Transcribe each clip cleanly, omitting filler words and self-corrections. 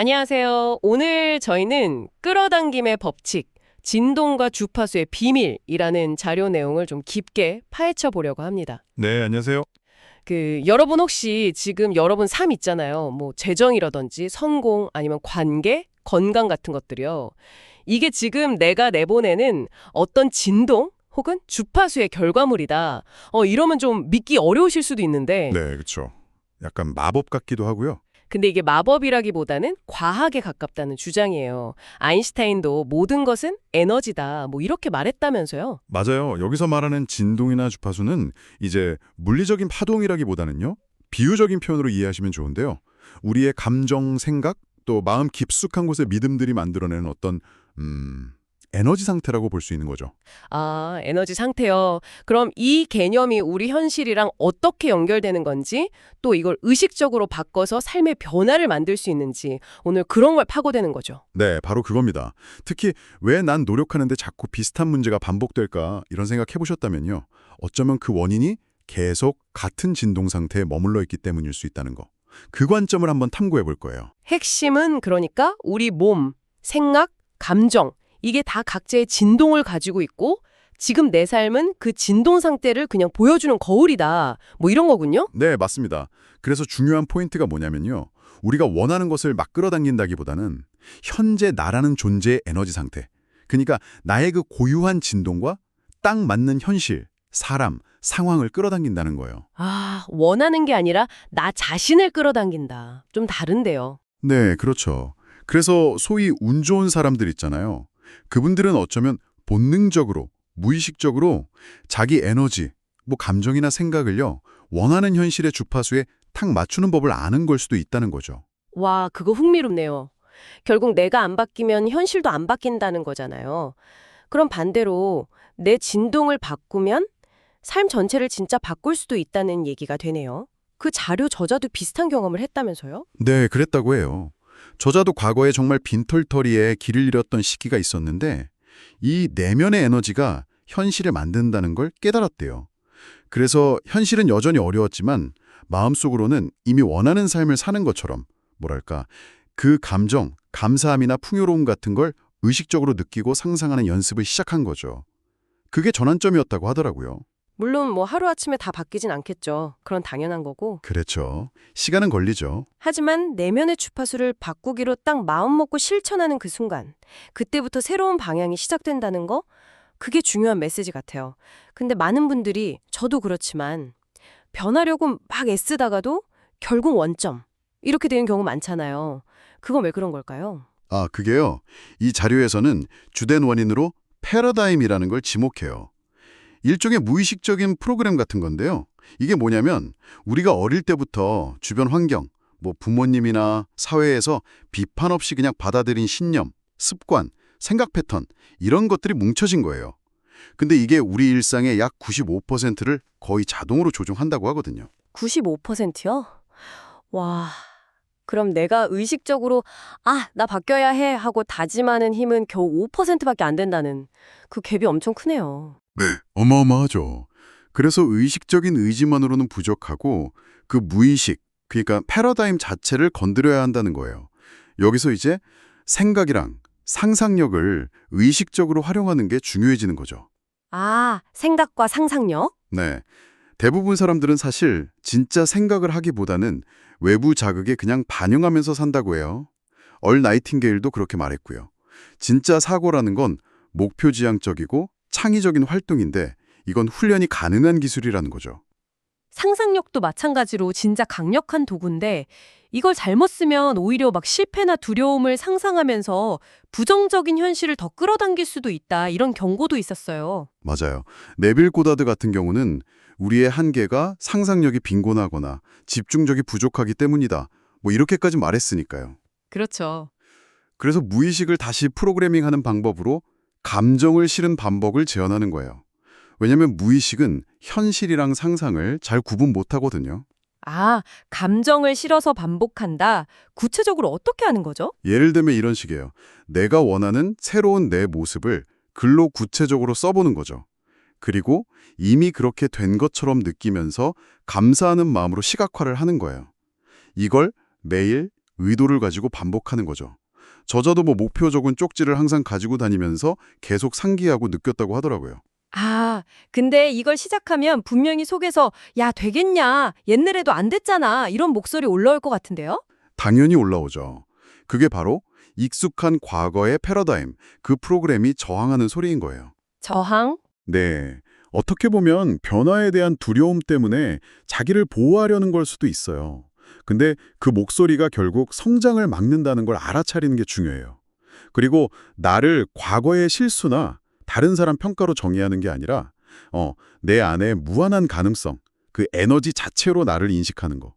안녕하세요. 오늘 저희는 끌어당김의 법칙, 진동과 주파수의 비밀이라는 자료 내용을 좀 깊게 파헤쳐 보려고 합니다. 네, 안녕하세요. 여러분 혹시 지금 여러분 삶 있잖아요. 뭐 재정이라든지 성공 아니면 관계, 건강 같은 것들이요. 이게 지금 내가 내보내는 어떤 진동 혹은 주파수의 결과물이다. 이러면 좀 믿기 어려우실 수도 있는데 네, 그렇죠. 약간 마법 같기도 하고요. 근데 이게 마법이라기보다는 과학에 가깝다는 주장이에요. 아인슈타인도 모든 것은 에너지다, 뭐 이렇게 말했다면서요. 맞아요. 여기서 말하는 진동이나 주파수는 이제 물리적인 파동이라기보다는요. 비유적인 표현으로 이해하시면 좋은데요. 우리의 감정, 생각, 또 마음 깊숙한 곳의 믿음들이 만들어내는 어떤 에너지 상태라고 볼 수 있는 거죠. 아, 에너지 상태요. 그럼 이 개념이 우리 현실이랑 어떻게 연결되는 건지, 또 이걸 의식적으로 바꿔서 삶의 변화를 만들 수 있는지, 오늘 그런 걸 파고드는 거죠. 네, 바로 그겁니다. 특히 왜 난 노력하는데 자꾸 비슷한 문제가 반복될까 이런 생각 해보셨다면요. 어쩌면 그 원인이 계속 같은 진동 상태에 머물러 있기 때문일 수 있다는 거. 그 관점을 한번 탐구해 볼 거예요. 핵심은 그러니까 우리 몸, 생각, 감정, 이게 다 각자의 진동을 가지고 있고 지금 내 삶은 그 진동 상태를 그냥 보여주는 거울이다. 뭐 이런 거군요. 네, 맞습니다. 그래서 중요한 포인트가 뭐냐면요. 우리가 원하는 것을 막 끌어당긴다기보다는 현재 나라는 존재의 에너지 상태. 그러니까 나의 그 고유한 진동과 딱 맞는 현실, 사람, 상황을 끌어당긴다는 거예요. 아, 원하는 게 아니라 나 자신을 끌어당긴다. 좀 다른데요. 네, 그렇죠. 그래서 소위 운 좋은 사람들 있잖아요. 그분들은 어쩌면 본능적으로, 무의식적으로 자기 에너지, 뭐 감정이나 생각을요, 원하는 현실의 주파수에 탁 맞추는 법을 아는 걸 수도 있다는 거죠. 와, 그거 흥미롭네요. 결국 내가 안 바뀌면 현실도 안 바뀐다는 거잖아요. 그럼 반대로 내 진동을 바꾸면 삶 전체를 진짜 바꿀 수도 있다는 얘기가 되네요. 그 자료 저자도 비슷한 경험을 했다면서요? 네, 그랬다고 해요. 저자도 과거에 정말 빈털터리에 길을 잃었던 시기가 있었는데 이 내면의 에너지가 현실을 만든다는 걸 깨달았대요. 그래서 현실은 여전히 어려웠지만 마음속으로는 이미 원하는 삶을 사는 것처럼 뭐랄까 그 감정, 감사함이나 풍요로움 같은 걸 의식적으로 느끼고 상상하는 연습을 시작한 거죠. 그게 전환점이었다고 하더라고요. 물론 뭐 하루아침에 다 바뀌진 않겠죠. 그건 당연한 거고. 그렇죠. 시간은 걸리죠. 하지만 내면의 주파수를 바꾸기로 딱 마음먹고 실천하는 그 순간, 그때부터 새로운 방향이 시작된다는 거? 그게 중요한 메시지 같아요. 근데 많은 분들이, 저도 그렇지만 변하려고 막 애쓰다가도 결국 원점, 이렇게 되는 경우 많잖아요. 그건 왜 그런 걸까요? 아, 그게요. 이 자료에서는 주된 원인으로 패러다임이라는 걸 지목해요. 일종의 무의식적인 프로그램 같은 건데요. 이게 뭐냐면 우리가 어릴 때부터 주변 환경, 뭐 부모님이나 사회에서 비판 없이 그냥 받아들인 신념, 습관, 생각 패턴 이런 것들이 뭉쳐진 거예요. 근데 이게 우리 일상의 약 95%를 거의 자동으로 조종한다고 하거든요. 95%요? 와, 그럼 내가 의식적으로 나 바뀌어야 해 하고 다짐하는 힘은 겨우 5%밖에 안 된다는 그 갭이 엄청 크네요. 네, 어마어마하죠. 그래서 의식적인 의지만으로는 부족하고 그 무의식, 그러니까 패러다임 자체를 건드려야 한다는 거예요. 여기서 이제 생각이랑 상상력을 의식적으로 활용하는 게 중요해지는 거죠. 아, 생각과 상상력? 네. 대부분 사람들은 사실 진짜 생각을 하기보다는 외부 자극에 그냥 반응하면서 산다고 해요. 얼 나이팅게일도 그렇게 말했고요. 진짜 사고라는 건 목표지향적이고 창의적인 활동인데 이건 훈련이 가능한 기술이라는 거죠. 상상력도 마찬가지로 진짜 강력한 도구인데 이걸 잘못 쓰면 오히려 막 실패나 두려움을 상상하면서 부정적인 현실을 더 끌어당길 수도 있다. 이런 경고도 있었어요. 맞아요. 네빌 고다드 같은 경우는 우리의 한계가 상상력이 빈곤하거나 집중력이 부족하기 때문이다. 뭐 이렇게까지 말했으니까요. 그렇죠. 그래서 무의식을 다시 프로그래밍하는 방법으로 감정을 실은 반복을 제안하는 거예요. 왜냐하면 무의식은 현실이랑 상상을 잘 구분 못하거든요. 아, 감정을 실어서 반복한다. 구체적으로 어떻게 하는 거죠? 예를 들면 이런 식이에요. 내가 원하는 새로운 내 모습을 글로 구체적으로 써보는 거죠. 그리고 이미 그렇게 된 것처럼 느끼면서 감사하는 마음으로 시각화를 하는 거예요. 이걸 매일 의도를 가지고 반복하는 거죠. 저자도 목표 적은 쪽지를 항상 가지고 다니면서 계속 상기하고 느꼈다고 하더라고요. 아, 근데 이걸 시작하면 분명히 속에서 야, 되겠냐? 옛날에도 안 됐잖아. 이런 목소리 올라올 것 같은데요? 당연히 올라오죠. 그게 바로 익숙한 과거의 패러다임, 그 프로그램이 저항하는 소리인 거예요. 저항? 네. 어떻게 보면 변화에 대한 두려움 때문에 자기를 보호하려는 걸 수도 있어요. 근데 그 목소리가 결국 성장을 막는다는 걸 알아차리는 게 중요해요. 그리고 나를 과거의 실수나 다른 사람 평가로 정의하는 게 아니라 내 안에 무한한 가능성, 그 에너지 자체로 나를 인식하는 거.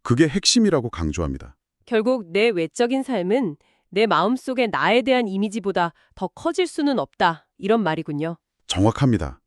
그게 핵심이라고 강조합니다. 결국 내 외적인 삶은 내 마음속의 나에 대한 이미지보다 더 커질 수는 없다. 이런 말이군요. 정확합니다.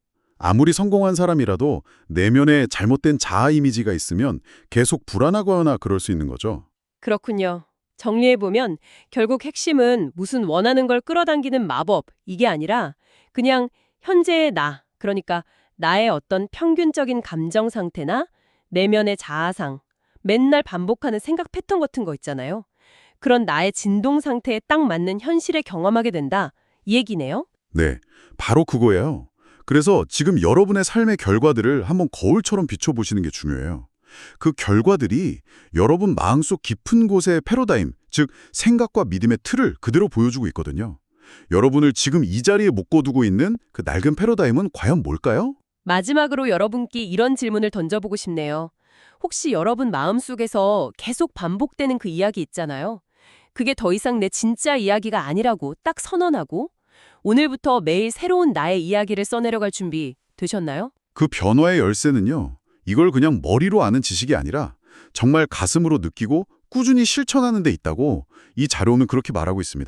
아무리 성공한 사람이라도 내면에 잘못된 자아 이미지가 있으면 계속 불안하거나 그럴 수 있는 거죠. 그렇군요. 정리해보면 결국 핵심은 무슨 원하는 걸 끌어당기는 마법, 이게 아니라 그냥 현재의 나, 그러니까 나의 어떤 평균적인 감정 상태나 내면의 자아상, 맨날 반복하는 생각 패턴 같은 거 있잖아요. 그런 나의 진동 상태에 딱 맞는 현실에 경험하게 된다. 이 얘기네요. 네, 바로 그거예요. 그래서 지금 여러분의 삶의 결과들을 한번 거울처럼 비춰보시는 게 중요해요. 그 결과들이 여러분 마음속 깊은 곳의 패러다임, 즉 생각과 믿음의 틀을 그대로 보여주고 있거든요. 여러분을 지금 이 자리에 묶어두고 있는 그 낡은 패러다임은 과연 뭘까요? 마지막으로 여러분께 이런 질문을 던져보고 싶네요. 혹시 여러분 마음속에서 계속 반복되는 그 이야기 있잖아요. 그게 더 이상 내 진짜 이야기가 아니라고 딱 선언하고 오늘부터 매일 새로운 나의 이야기를 써내려갈 준비 되셨나요? 그 변화의 열쇠는요, 이걸 그냥 머리로 아는 지식이 아니라 정말 가슴으로 느끼고 꾸준히 실천하는 데 있다고 이 자료는 그렇게 말하고 있습니다.